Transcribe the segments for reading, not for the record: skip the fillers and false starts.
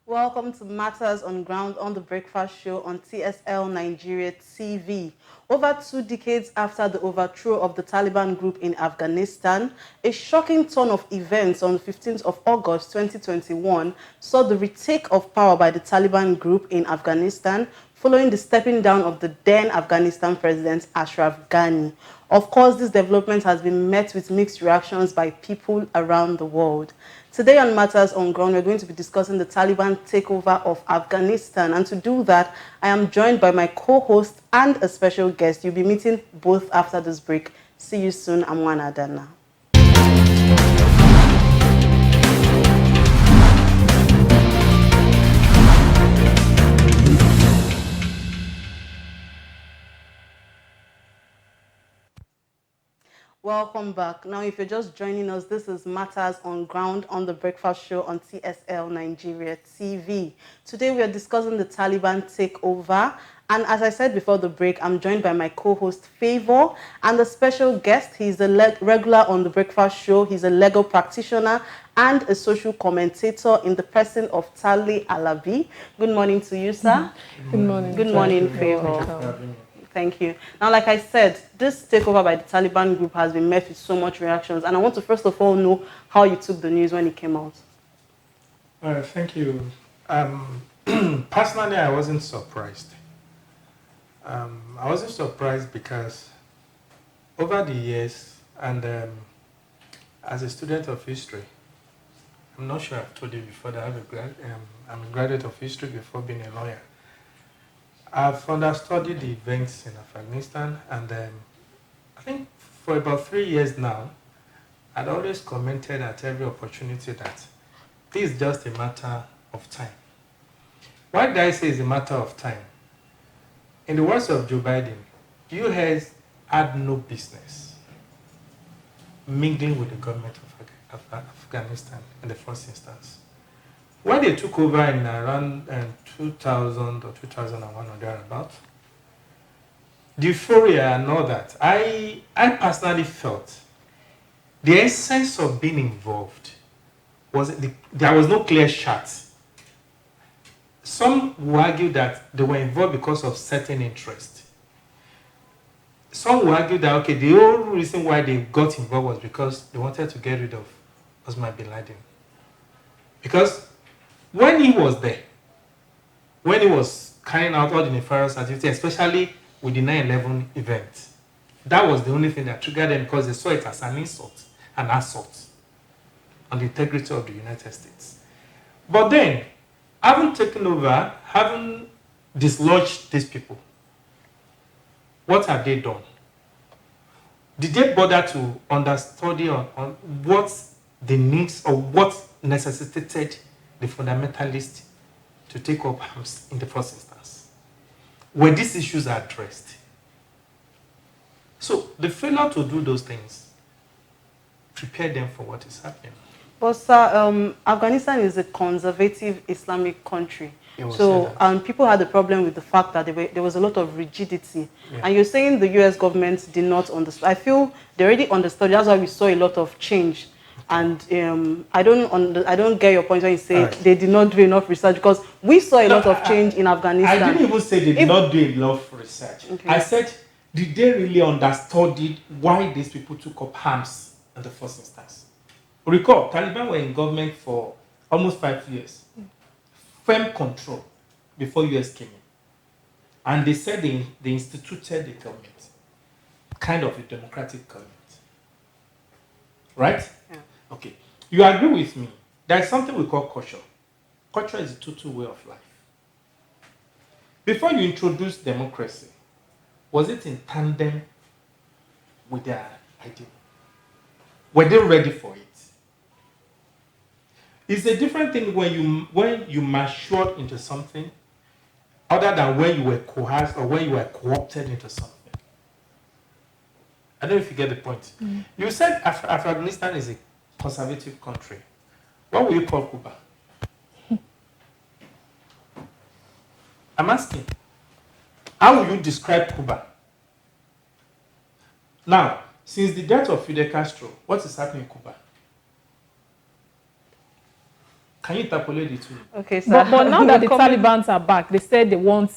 Welcome to Matters on Ground on the Breakfast Show on TSLNIGERIA TV. Over 2 decades after the overthrow of the Taliban group in Afghanistan, a shocking turn of events on the 15th of August 2021 saw the retake of power by the Taliban group in Afghanistan following the stepping down of the then Afghanistan President Ashraf Ghani. Of course, this development has been met with mixed reactions by people around the world. Today on Matters on Ground, we're going to be discussing the Taliban takeover of Afghanistan. And to do that, I am joined by my co-host and a special guest. You'll be meeting both after this break. See you soon. I'm Wana Dana. Welcome back. Now, if you're just joining us, this is Matters on Ground on the Breakfast Show on TSLNIGERIA TV. Today, we are discussing the Taliban takeover. And as I said before the break, I'm joined by my co-host, Favor, and the special guest. He's a regular on the Breakfast Show. He's a legal practitioner and a social commentator in the person of Tali Alabi. Good morning to you, sir. Good morning. Good morning, Favor. Thank you. Now, like I said, this takeover by the Taliban group has been met with so much reactions. And I want to first of all know how you took the news when it came out. Thank you. Personally, I wasn't surprised. I wasn't surprised because over the years, and as a student of history, I'm not sure I've told you before that I'm a graduate of history before being a lawyer. I've understudied the events in Afghanistan, and I think for about 3 years now, I'd always commented at every opportunity that this is just a matter of time. Why did I say it's a matter of time? In the words of Joe Biden, U.S. had no business mingling with the government of Afghanistan in the first instance. When they took over in around 2000 or 2001 or thereabout, the euphoria and all that, I personally felt the essence of being involved was there was no clear shot. Some will argue that they were involved because of certain interest. Some will argue that, okay, the whole reason why they got involved was because they wanted to get rid of Osama bin Laden. Because when he was there, when he was carrying out all the nefarious activity, especially with the 9/11 event, that was the only thing that triggered them because they saw it as an insult, an assault on the integrity of the United States. But then, having taken over, having dislodged these people, what have they done? Did they bother to understudy on what the needs or what necessitated the fundamentalists to take up arms in the first instance? Were these issues addressed? So the failure to do those things prepared them for what is happening. But sir, Afghanistan is a conservative Islamic country. So people had a problem with the fact that there was a lot of rigidity. Yeah. And you're saying the US government did not understand. I feel they already understood. That's why we saw a lot of change. And I don't get your point when you say they did not do enough research, because we saw a lot of change in Afghanistan. I didn't even say they did not do enough research. Okay. I said, did they really understudy why these people took up arms in the first instance? Recall, Taliban were in government for almost 5 years. Firm control before US came in. And they said they instituted a government, kind of a democratic government. Right? Yeah. Okay. You agree with me? There's something we call culture. Culture is a total way of life. Before you introduce democracy, was it in tandem with their idea? Were they ready for it? It's a different thing when you matured into something other than when you were coerced or when you were co-opted into something. I don't know if you get the point. Mm. You said Afghanistan is a conservative country. What will you call Cuba? I'm asking. How will you describe Cuba? Now, since the death of Fidel Castro, what is happening in Cuba? Can you interpolate it too? Okay, sir. But now that the Taliban are back, they said they want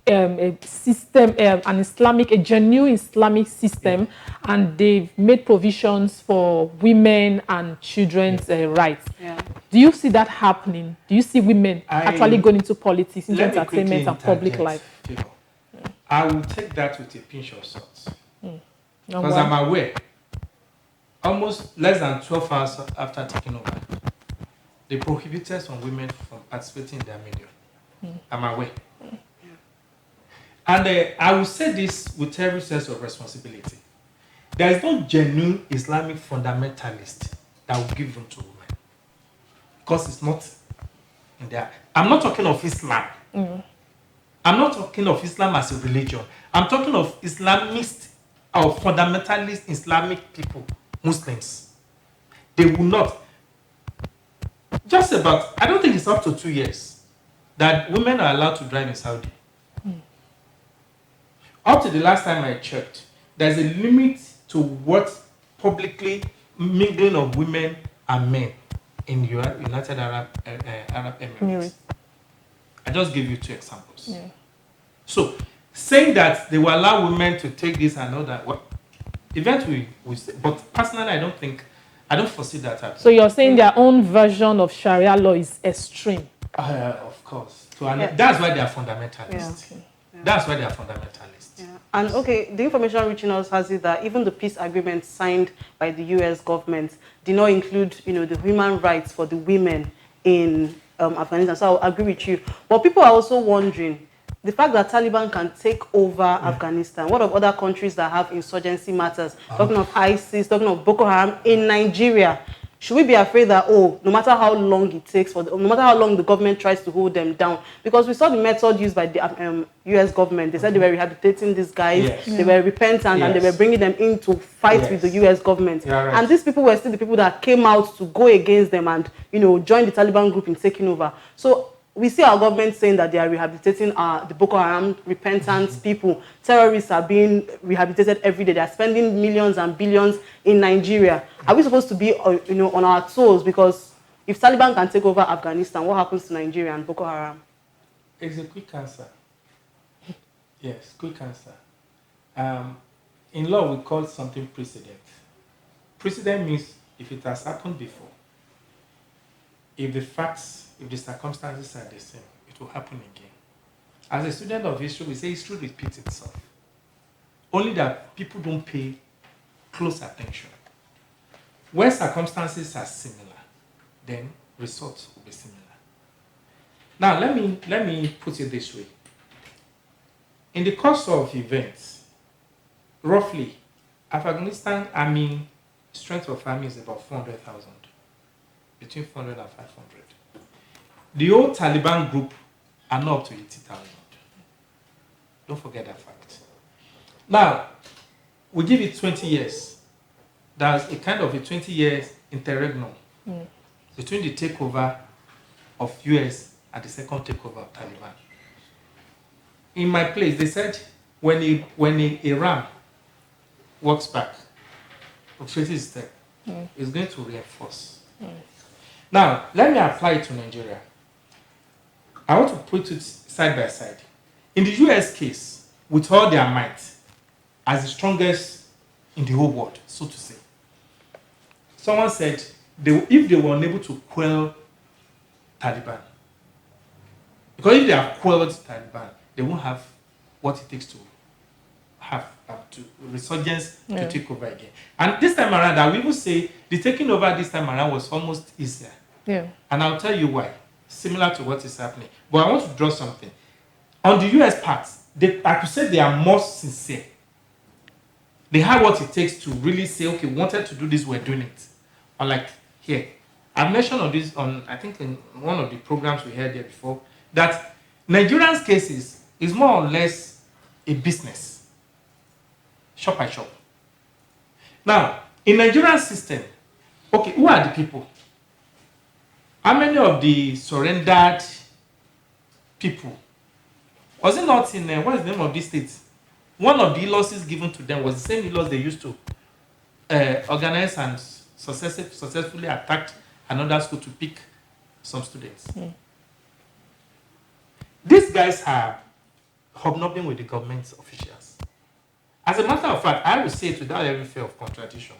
a system, a genuine Islamic system, and they've made provisions for women and children's rights. Yeah. Do you see that happening? Do you see women actually going into politics, into entertainment and public life? I will take that with a pinch of salt. Because I'm aware, almost less than 12 hours after taking over, they prohibited some women from participating in their media. I'm aware. And I will say this with every sense of responsibility. There is no genuine Islamic fundamentalist that will give room to women. Because it's not in there. I'm not talking of Islam. I'm not talking of Islam as a religion. I'm talking of Islamist or fundamentalist Islamic people, Muslims. They will not. Just about, I don't think it's up to 2 years that women are allowed to drive in Saudi. Up to the last time I checked, there's a limit to what publicly mingling of women and men in United Arab Emirates. I just give you 2 examples. So, saying that they will allow women to take this and all that, well, eventually we say, but personally I don't foresee that happening. So you're saying their own version of Sharia law is extreme? Of course. That's why they are fundamentalists. That's why they are fundamentalists. And okay, the information reaching us has it that even the peace agreement signed by the US government did not include, the human rights for the women in Afghanistan. So I'll agree with you. But people are also wondering, the fact that Taliban can take over Afghanistan, what of other countries that have insurgency matters? Talking of ISIS, talking of Boko Haram in Nigeria. Should we be afraid that, no matter how long it takes, no matter how long the government tries to hold them down? Because we saw the method used by the US government. They said they were rehabilitating these guys, they were repentant, and they were bringing them in to fight with the US government. And these people were still the people that came out to go against them and, join the Taliban group in taking over. So we see our government saying that they are rehabilitating the Boko Haram repentant people. Terrorists are being rehabilitated every day. They are spending millions and billions in Nigeria. Are we supposed to be, on our toes? Because if Taliban can take over Afghanistan, what happens to Nigeria and Boko Haram? It's a quick answer. Yes, quick answer. In law, we call something precedent. Precedent means if it has happened before, if the facts, if the circumstances are the same, it will happen again. As a student of history, we say history repeats itself. Only that people don't pay close attention. Where circumstances are similar, then results will be similar. Now, let me put it this way. In the course of events, roughly, Afghanistan army, strength of army is about 400,000, between 400 and 500. The old Taliban group are not up to 80,000. Don't forget that fact. Now, we give it 20 years. There's a kind of a 20 years interregnum between the takeover of US and the second takeover of Taliban. In my place, they said when a ram walks back, retraces his step, it's going to reinforce. Now, let me apply it to Nigeria. I want to put it side by side. In the US case, with all their might, as the strongest in the whole world, so to say, someone said if they were unable to quell Taliban, because if they have quelled Taliban, they won't have what it takes to have to resurgence to take over again. And this time around, I will even say the taking over this time around was almost easier. And I'll tell you why. Similar to what is happening. But I want to draw something. On the US part, I could say they are more sincere. They have what it takes to really say, okay, we wanted to do this, we're doing it. Unlike here. I've mentioned on this, I think in one of the programs we had there before, that Nigerian's cases is more or less a business. Shop by shop. Now, in Nigerian system, okay, who are the people? How many of the surrendered people? Was it not in, what is the name of this state? One of the losses given to them was the same loss they used to organize and successfully attacked another school to pick some students. These guys are hobnobbing with the government officials. As a matter of fact, I would say it without any fear of contradiction.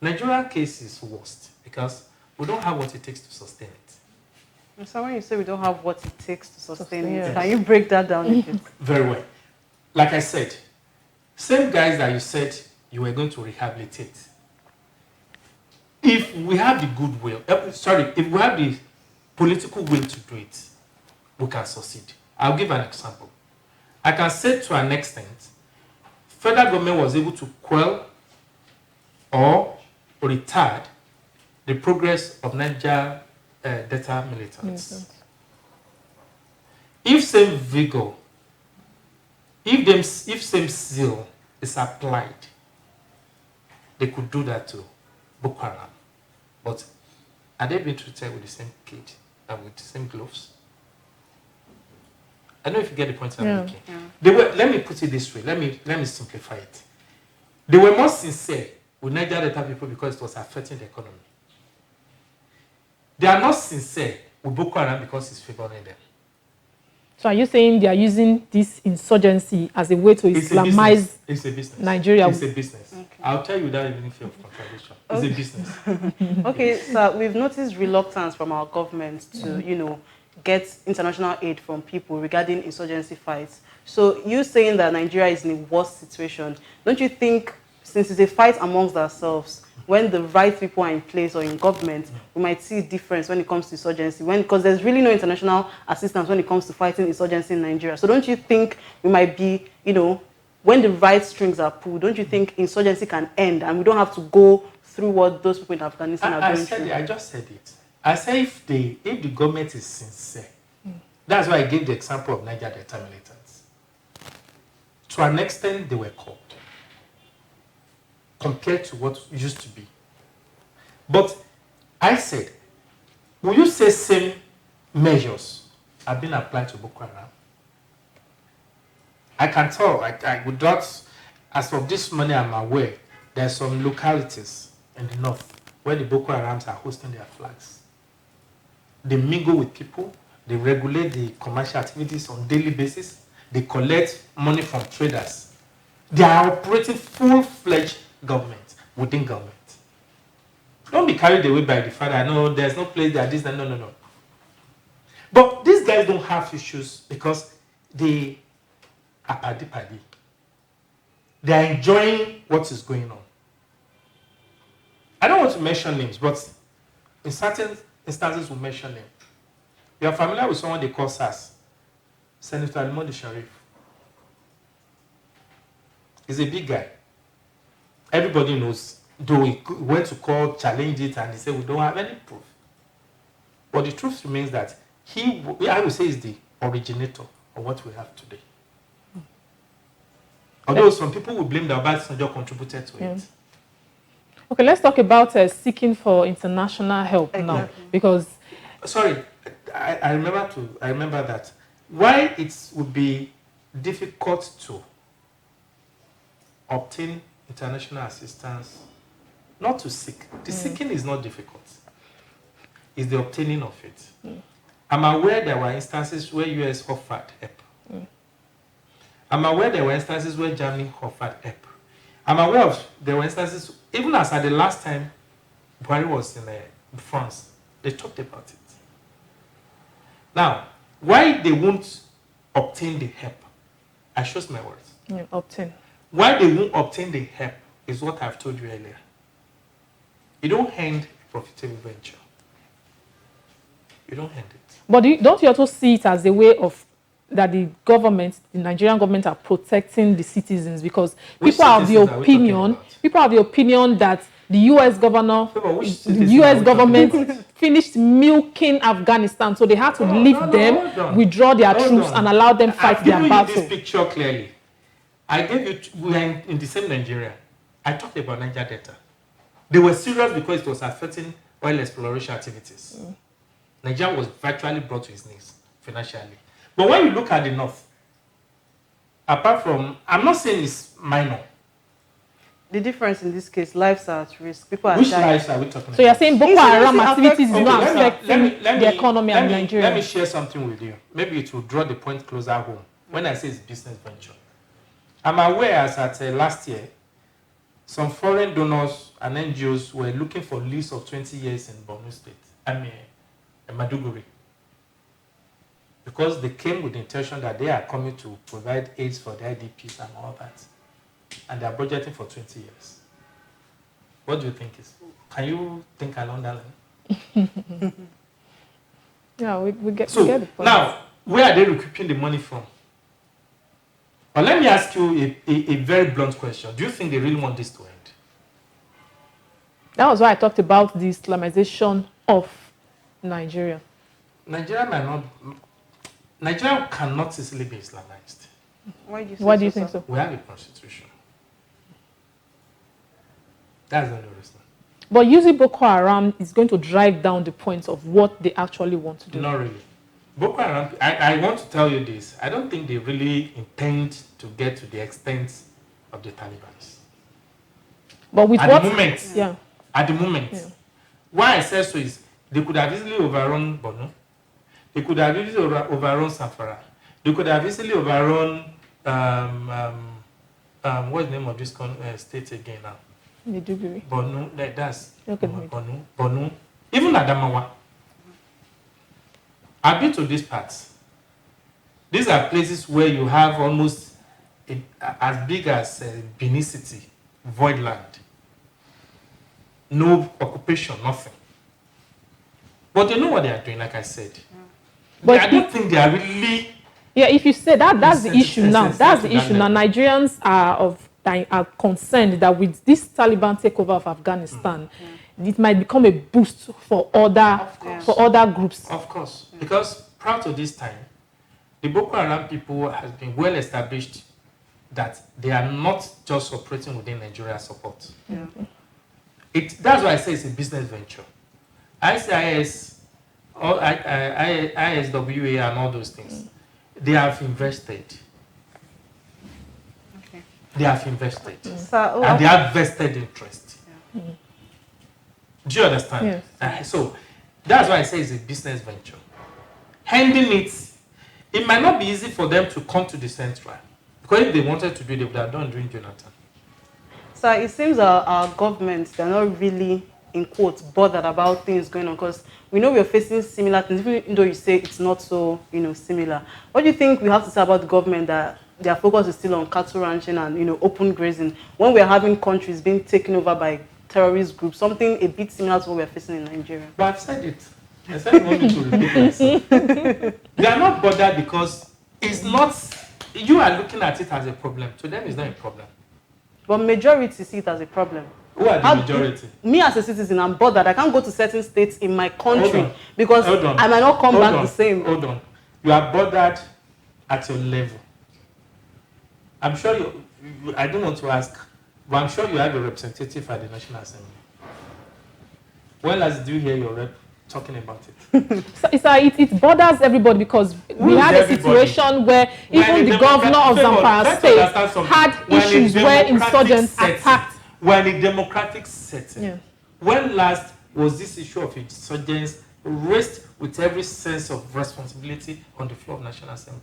Nigerian case is worst because we don't have what it takes to sustain it. So when you say we don't have what it takes to sustain it, Yes. can you break that down a bit? Very well. Like I said, same guys that you said you were going to rehabilitate. If we have the goodwill, if we have the political will to do it, we can succeed. I'll give an example. I can say to an extent, federal government was able to quell or retard the progress of Niger Delta militants. If same vigor, if same zeal is applied, they could do that to Boko Haram. But are they being treated with the same cage and with the same gloves? I don't know if you get the point I'm making. They were, let me put it this way, let me simplify it. They were more sincere with Niger Delta people because it was affecting the economy. They are not sincere with Boko Haram because it's favoring them. So are you saying they are using this insurgency as a way to Islamize Nigeria? It's a business. Okay. I'll tell you without any fear of contradiction. It's a business. Okay, so we've noticed reluctance from our government to, get international aid from people regarding insurgency fights. So you saying that Nigeria is in a worse situation, don't you think, since it's a fight amongst ourselves, when the right people are in place or in government, we might see a difference when it comes to insurgency, because there's really no international assistance when it comes to fighting insurgency in Nigeria. So don't you think we might be, when the right strings are pulled, don't you think insurgency can end and we don't have to go through what those people in Afghanistan are going through? I just said it. I say if the government is sincere, that's why I gave the example of Niger Delta militants. To an extent, they were caught compared to what used to be. But I said, will you say same measures have been applied to Boko Haram? I can tell, I would not, as of this morning I'm aware, there are some localities in the north where the Boko Harams are hosting their flags. They mingle with people, they regulate the commercial activities on a daily basis, they collect money from traders. They are operating full-fledged government within government. Don't be carried away by the fact that no, there's no place that this, no. But these guys don't have issues because they are paddy. They are enjoying what is going on. I don't want to mention names, but in certain instances we'll mention them. You are familiar with someone they call SAS, Senator Alimodi Sharif. He's a big guy. Everybody knows, though he went to court, challenged it, and he said, we don't have any proof. But the truth remains that I would say, is the originator of what we have today. Although some people will blame that Obasanjo contributed to it. Okay, let's talk about seeking for international help now, because... Sorry, I remember that. Why it would be difficult to obtain international assistance, not to seek. The seeking is not difficult. It's the obtaining of it. I'm aware there were instances where US offered help. I'm aware there were instances where Germany offered help. I'm aware of there were instances, even as at the last time Buhari was in France, they talked about it. Now, why they won't obtain the help? I shows my words. Obtain. Why they won't obtain the help is what I've told you earlier. You don't end a profitable venture. You don't end it. But don't you also see it as a way of that the Nigerian government are protecting the citizens, because people have the opinion that the U.S. government finished milking Afghanistan, so they had to leave them, withdraw their troops, and allow them fight their battle. I've given you this picture clearly. I gave you, we are in the same Nigeria. I talked about Niger Delta. They were serious because it was affecting oil exploration activities. Nigeria was virtually brought to its knees financially. But when you look at the north, apart from, I'm not saying it's minor, The difference in this case, lives are at risk. People are Which dying. lives are we talking about? So you're saying Boko Haram Incidentally activities is affects- not Okay, affecting the economy and Nigeria? Let me share something with you. Maybe it will draw the point closer home. When I say it's business venture, I'm aware as at last year, some foreign donors and NGOs were looking for lease of 20 years in Borno State, in Maduguri. Because they came with the intention that they are coming to provide aids for the IDPs and all that. And they are budgeting for 20 years. What do you think is? Can you think along that line? Yeah, we get So we get the point. now, where are they recouping the money from? But let me ask you a very blunt question. Do you think they really want this to end? That was why I talked about the Islamization of Nigeria. Nigeria cannot easily be Islamized. Why do you think so? We have a constitution. That's the only reason. But using Boko Haram is going to drive down the points of what they actually want to do. Not really. Boko Haram, I want to tell you this. I don't think they really intend to get to the extent of the Taliban. But with At what? the moment, Yeah. At the moment. Yeah. Why I say so is they could have easily overrun Borno. They could have easily overrun Zamfara. They could have easily overrun what's the name of this state again now? Maiduguri. Borno. That's Okay. Borno. Even Adamawa. I've been to these parts. These are places where you have almost as big as Benin City, void land. No occupation, nothing. But they know what they are doing, like I said. But I don't think they are really. Yeah, if you say that, that's the issue now. That's the sensitive issue now. Nigerians are concerned that with this Taliban takeover of Afghanistan, it might become a boost for other groups. Of course. Because prior to this time, the Boko Haram people has been well established that they are not just operating within Nigeria support. Yeah. That's why I say it's a business venture. ICIS, ISWA and all those things, they have invested. Okay. They have invested. So, And they have vested interest. Yeah. Do you understand? Yes. So that's why I say it's a business venture. Handing it might not be easy for them to come to the central. Because if they wanted to do it, they would have done during Jonathan. So it seems our government, they're not really, in quotes, bothered about things going on, because we know we're facing similar things, even though you say it's not so, similar. What do you think we have to say about the government that their focus is still on cattle ranching and, open grazing, when we're having countries being taken over by terrorist groups, something a bit similar to what we're facing in Nigeria? But I've said it. I said I want me to repeat myself. They are not bothered because it's not, you are looking at it as a problem. To them, it's not a problem. But majority see it as a problem. Who are the majority? Me as a citizen, I'm bothered. I can't go to certain states in my country Hold on. because Hold on. I might not come Hold back on. the same. Hold on. You are bothered at your level. I'm sure I don't want to ask, but I'm sure you have a representative at the National Assembly. When last did you hear your rep talking about it? It bothers everybody because we had a situation where even the governor of Zamfara State had issues where insurgents attacked. We're in a democratic setting. Yeah. When last was this issue of insurgents raised with every sense of responsibility on the floor of National Assembly?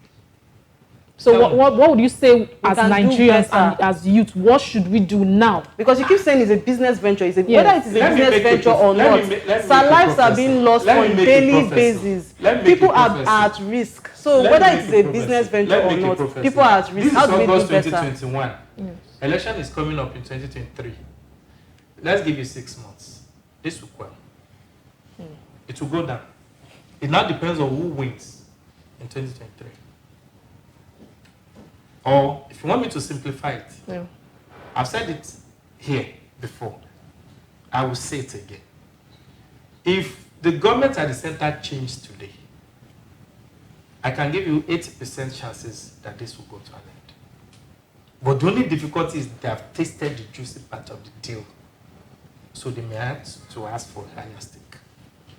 So what would you say as can do Nigerians better. and as youth? What should we do now? Because you keep saying it's a business venture. Yes. Whether it is a Let me business make venture it- or let not, me make it some lives are professor. being lost Let me on a make it daily professor. basis. Let me make People it are professor. at risk. So Let whether me it make is it a professor. business venture Let me or make it not, professor. people are at risk. This How is do we do August better? 2021. Election is coming up in 2023. Let's give you 6 months. This will well. It will go down. It now depends on who wins in 2023. Or if you want me to simplify it, Yeah. I've said it here before. I will say it again. If the government at the center changed today, I can give you 80% chances that this will go to an end. But the only difficulty is they have tasted the juicy part of the deal. So they may have to ask for a higher stake.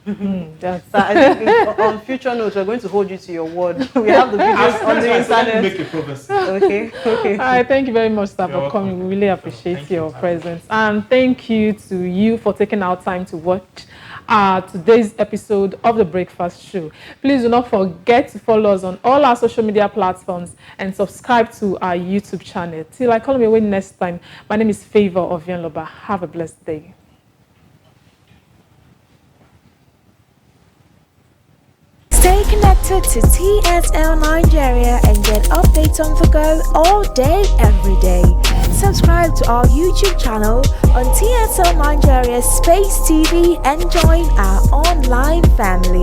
That's So I think on future notes, we're going to hold you to your word. We have the videos on the internet. Make a prophecy. Okay. all right. Thank you very much, sir, for You're coming. welcome. We really appreciate Thank you. your presence, and thank you to you for taking our time to watch today's episode of the Breakfast Show. Please do not forget to follow us on all our social media platforms and subscribe to our YouTube channel. Till I call you away next time, my name is Favor of Yanloba. Have a blessed day. Stay connected to TSL Nigeria and get updates on the go all day, every day. Subscribe to our YouTube channel on TSL Nigeria Space TV and join our online family.